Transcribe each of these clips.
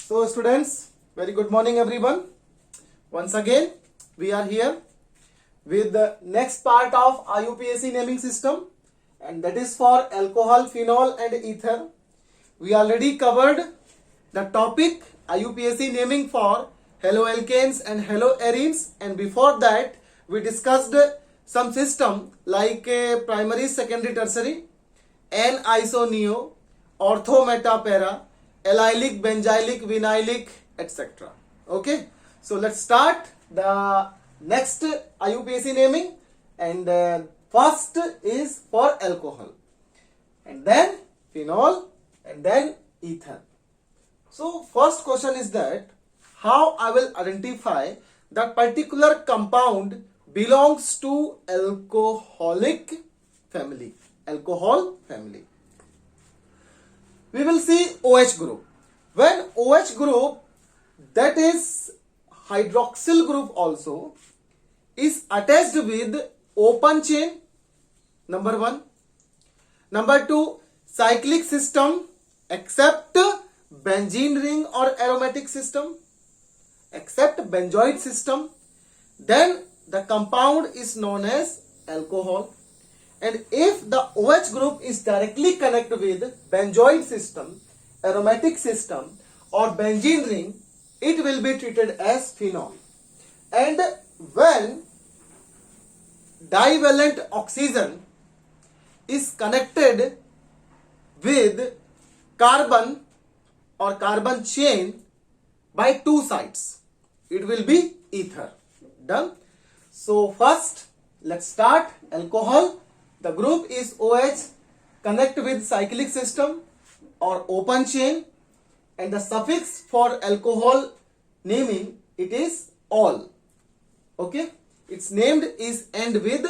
So students, very good morning everyone. Once again, we are here with the next part of IUPAC naming system, and that is for alcohol, phenol and ether. We already covered the topic IUPAC naming for haloalkanes and haloarenes, and before that we discussed some system like primary, secondary, tertiary, N-isoneo, ortho-meta-para, allylic, benzylic, vinylic, etc. Okay, so let's start the next IUPAC naming, and first is for alcohol, and then phenol, and then ether. So first question is that how I will identify that particular compound belongs to alcoholic family. Alcohol family. We will see OH group. When OH group, that is hydroxyl group also, is attached with open chain, number 1. Number 2, cyclic system except benzene ring or aromatic system, except benzoid system, then the compound is known as alcohol. And if the OH group is directly connected with benzoid system, aromatic system or benzene ring, it will be treated as phenol. And when divalent oxygen is connected with carbon or carbon chain by two sides, it will be ether. Done. So first let's start alcohol. The group is OH, connect with cyclic system or open chain, and the suffix for alcohol naming, it is all. Okay, its named is end with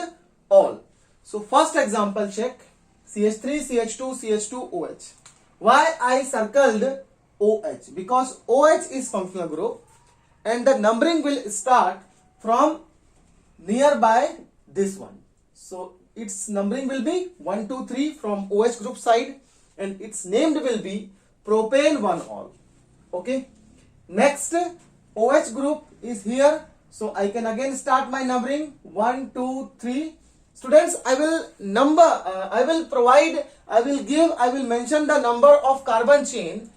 all. So first example check, CH3, CH2, CH2, OH. Why I circled OH? Because OH is functional group and the numbering will start from nearby this one. So its numbering will be 1, 2, 3 from OH group side, and its named will be propane 1-ol. Okay. Next, OH group is here. So I can again start my numbering 1, 2, 3. Students, I will mention the number of carbon chain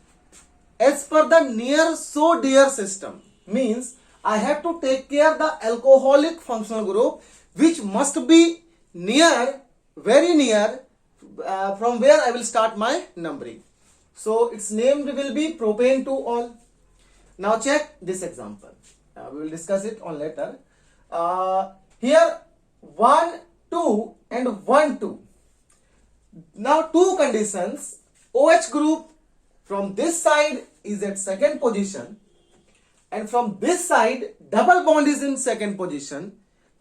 as per the near so dear system. Means I have to take care the alcoholic functional group which must be near, very near from where I will start my numbering. So its named will be propane 2-ol. Now check this example. We will discuss it on later. Here 1, 2 and 1, 2. Now two conditions. OH group from this side is at second position, and from this side double bond is in second position.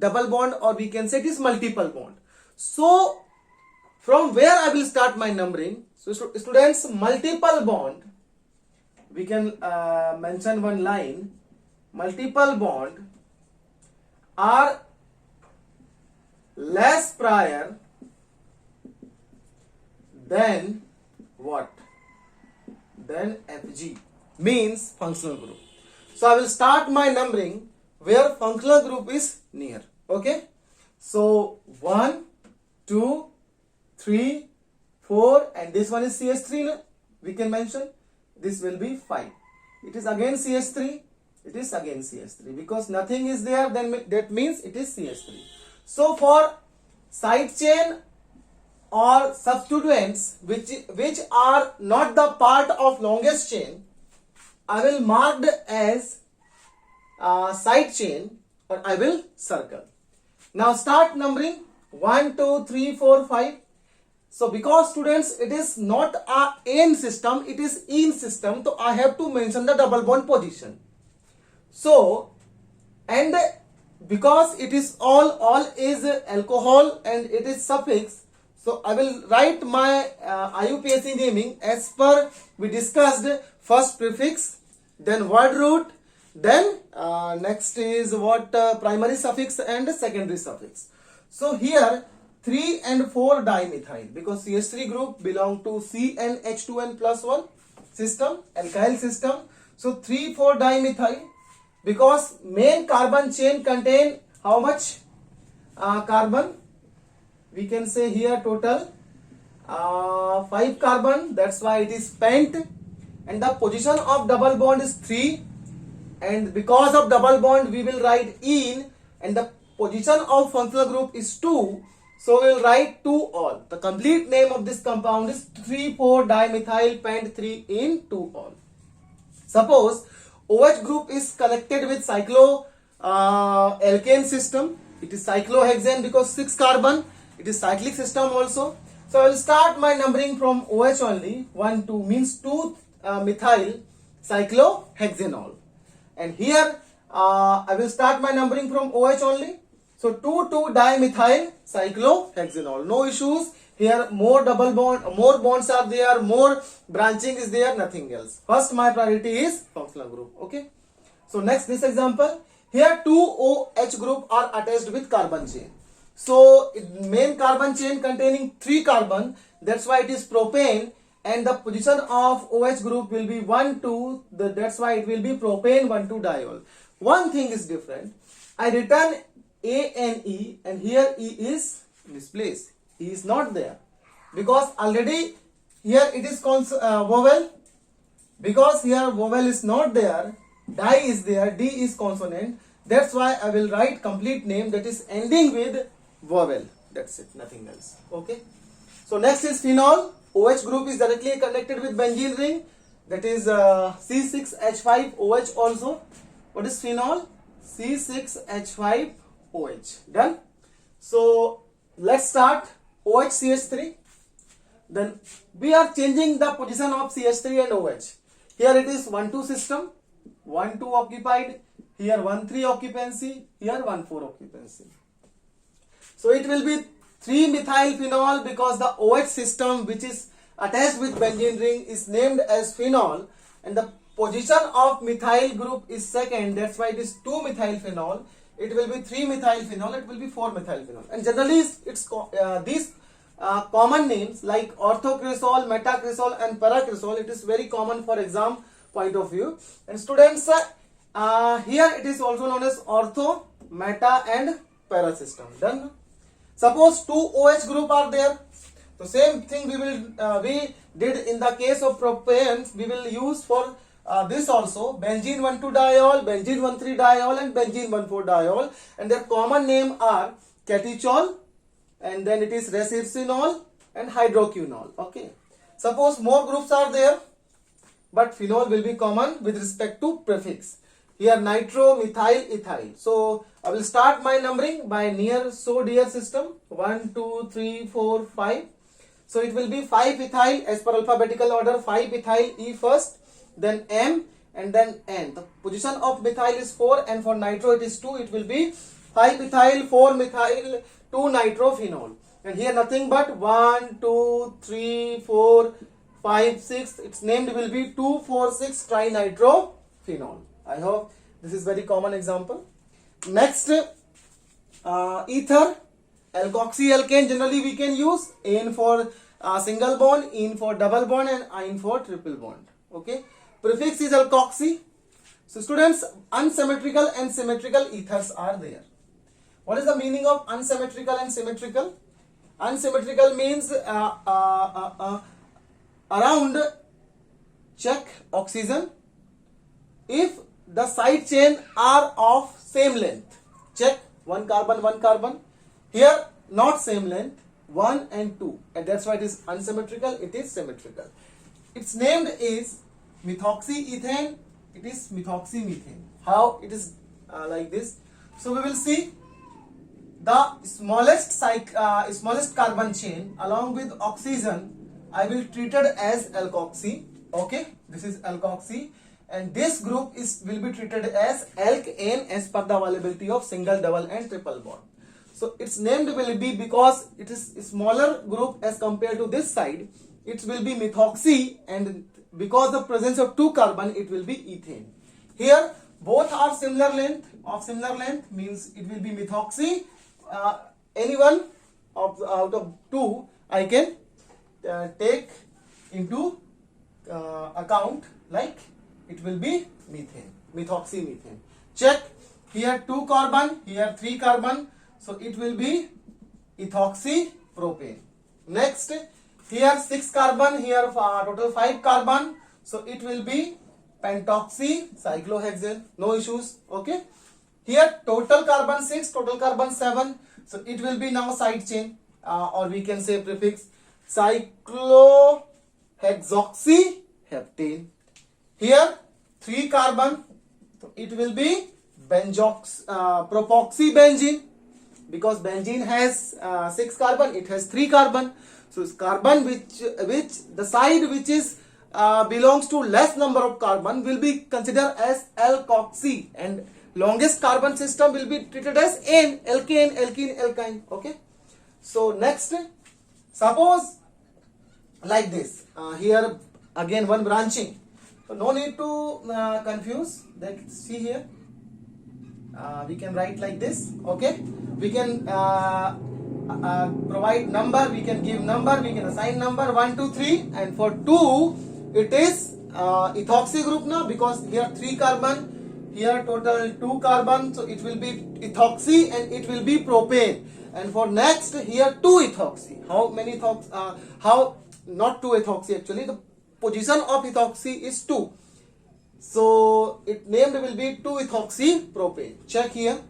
Double bond, or we can say it is multiple bond. So from where I will start my numbering? So students, multiple bond, we can mention one line. Multiple bond are less prior than what? Then FG, means functional group. So I will start my numbering where functional group is near. Okay, so 1, 2, 3, 4, and this one is CH3. We can mention this will be 5. It is again CH3. It is again CH3, because nothing is there, then that means it is CH3. So for side chain or substituents which are not the part of longest chain, I will mark as side chain, or I will circle. Now start numbering 1, 2, 3, 4, 5. So because students, it is not a AN system, it is IN system, so I have to mention the double bond position. So, and because it is all is alcohol and it is suffix, so I will write my IUPAC naming as per we discussed. First prefix, then word root, then next is what primary suffix and secondary suffix. So here 3 and 4 dimethyl, because CH3 group belong to CnH2n plus 1 system, alkyl system. So 3,4-dimethyl, because main carbon chain contain how much carbon? We can say here total 5 carbon, that's why it is pent, and the position of double bond is 3, and because of double bond we will write in, and the position of functional group is 2, so we will write 2-ol. The complete name of this compound is 3,4-dimethyl pent 3-in-2-ol. Suppose OH group is connected with cyclo alkane system. It is cyclohexane because 6 carbon. It is cyclic system also. So I will start my numbering from OH only. 1, 2 means 2 methyl cyclohexanol. And here I will start my numbering from OH only. So 2,2-dimethyl cyclohexanol. No issues. Here more double bond, more bonds are there, more branching is there, nothing else. First my priority is functional group. Okay. So next this example. Here 2 OH group are attached with carbon chain. So main carbon chain containing 3 carbon, that's why it is propane, and the position of OH group will be 1, 2, that's why it will be propane 1,2-diol. One thing is different. I written A and E, and here E is misplaced. E is not there because already here it is vowel. Because here vowel is not there, di is there, D is consonant. That's why I will write complete name that is ending with vowel. That's it, nothing else. Okay. So next is phenol. OH group is directly connected with benzene ring. That is C6H5OH also. What is phenol? C6H5OH. Done. So let's start. OH CH3. Then we are changing the position of CH3 and OH. Here it is 1,2 system. 1,2 occupied. Here 1,3 occupancy. Here 1,4 occupancy. So it will be 3-methyl phenol because the OH system which is attached with benzene ring is named as phenol, and the position of methyl group is second. That's why it is 2-methyl phenol. It will be 3-methyl phenol. It will be 4-methyl phenol. And generally it's these common names like orthocresol, metacresol and paracresol. It is very common for exam point of view. And students, here it is also known as ortho, meta and para system. Done. Suppose 2 OH group are there. So same thing we did in the case of propanes. We will use for this also benzene 1,2-diol, benzene 1,3-diol and benzene 1,4-diol, and their common name are catechol, and then it is resircinol and hydroquinol. Okay. Suppose more groups are there, but phenol will be common with respect to prefix. Here nitro, methyl, ethyl. So I will start my numbering by near so dear system. 1, 2, 3, 4, 5. So it will be 5-ethyl as per alphabetical order. 5-ethyl E first, then M, and then N. The position of methyl is 4, and for nitro it is 2. It will be 5-ethyl, 4-methyl, 2-nitrophenol. And here nothing but 1, 2, 3, 4, 5, 6. Its named will be 2,4,6 trinitrophenol. I hope this is very common example. Next, ether, alkoxyalkane. Generally we can use N for single bond, in for double bond, and ine for triple bond. Okay. Prefix is alkoxy. So students, unsymmetrical and symmetrical ethers are there. What is the meaning of unsymmetrical and symmetrical? Unsymmetrical means around check oxygen if the side chain are of same length. Check 1 carbon, 1 carbon. Here not same length, 1 and 2, and that's why it is unsymmetrical. It is symmetrical. Its name is methoxyethane. It is methoxymethane. How it is like this? So we will see the smallest carbon chain along with oxygen. I will treat it as alkoxy. Okay, this is alkoxy, and this group will be treated as alkane as per the availability of single, double, and triple bond. So its named will be, because it is a smaller group as compared to this side, it will be methoxy, and because the presence of 2 carbon, it will be ethane. Here both are similar length. Of similar length means it will be methoxy. Any one out of 2 I can take into account, like it will be methane, methoxymethane. Check, here 2 carbon, here 3 carbon, so it will be ethoxypropane. Next, here 6 carbon, here total 5 carbon, so it will be pentoxycyclohexane. No issues. Okay. Here total carbon 6, total carbon 7, so it will be now side chain, or we can say prefix cyclohexoxyheptane. Here 3 carbon, so it will be propoxybenzene, because benzene has 6 carbon, it has 3 carbon. So carbon which the side which is belongs to less number of carbon will be considered as alkoxy, and longest carbon system will be treated as ane, alkane, alkene, alkyne. Okay. So next, suppose like this, here again one branching, so no need to confuse. Let's see here, we can write like this. Okay, we can provide number, we can give number, we can assign number 1, 2, 3, and for 2 it is ethoxy group now, because here 3 carbon, here total 2 carbon, so it will be ethoxy and it will be propane. And for next, here 2 ethoxy. How many not 2 ethoxy actually, the position of ethoxy is 2, so it named will be 2 ethoxy propane. Check here,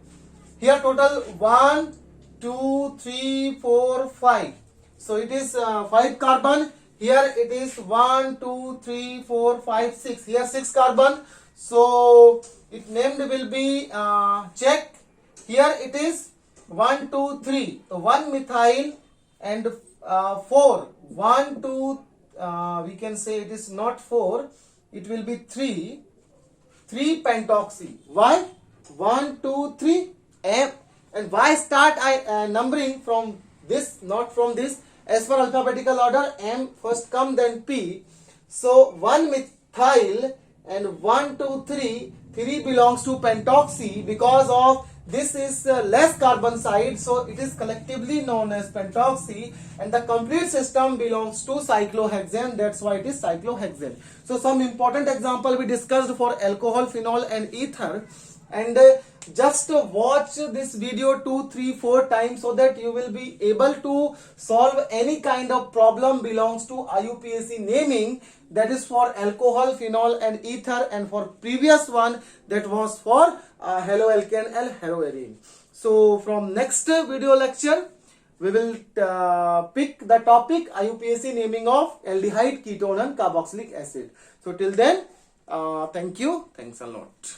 here total 1, 2, 3, 4, 5, so it is 5 carbon. Here it is 1, 2, 3, 4, 5, 6. Here 6 carbon. So it named will be check. Here it is 1, 2, 3. So 1 methyl and 4. 1, 2. We can say it is not 4. It will be 3. 3 pentoxy. Why? 1, 2, 3. M. And why start I numbering from this, not from this? As per alphabetical order, M first come, then P. So 1 methyl and 1, 2, 3. 3 belongs to pentoxy, because of this is less carbon side, so it is collectively known as pentoxy, and the complete system belongs to cyclohexane. That's why it is cyclohexane. So some important example we discussed for alcohol, phenol, and ether. And just watch this video 2, 3, 4 times, so that you will be able to solve any kind of problem belongs to IUPAC naming, that is for alcohol, phenol, and ether, and for previous one that was for haloalkane and haloarine. So from next video lecture we will pick the topic IUPAC naming of aldehyde, ketone, and carboxylic acid. So till then, thank you, thanks a lot.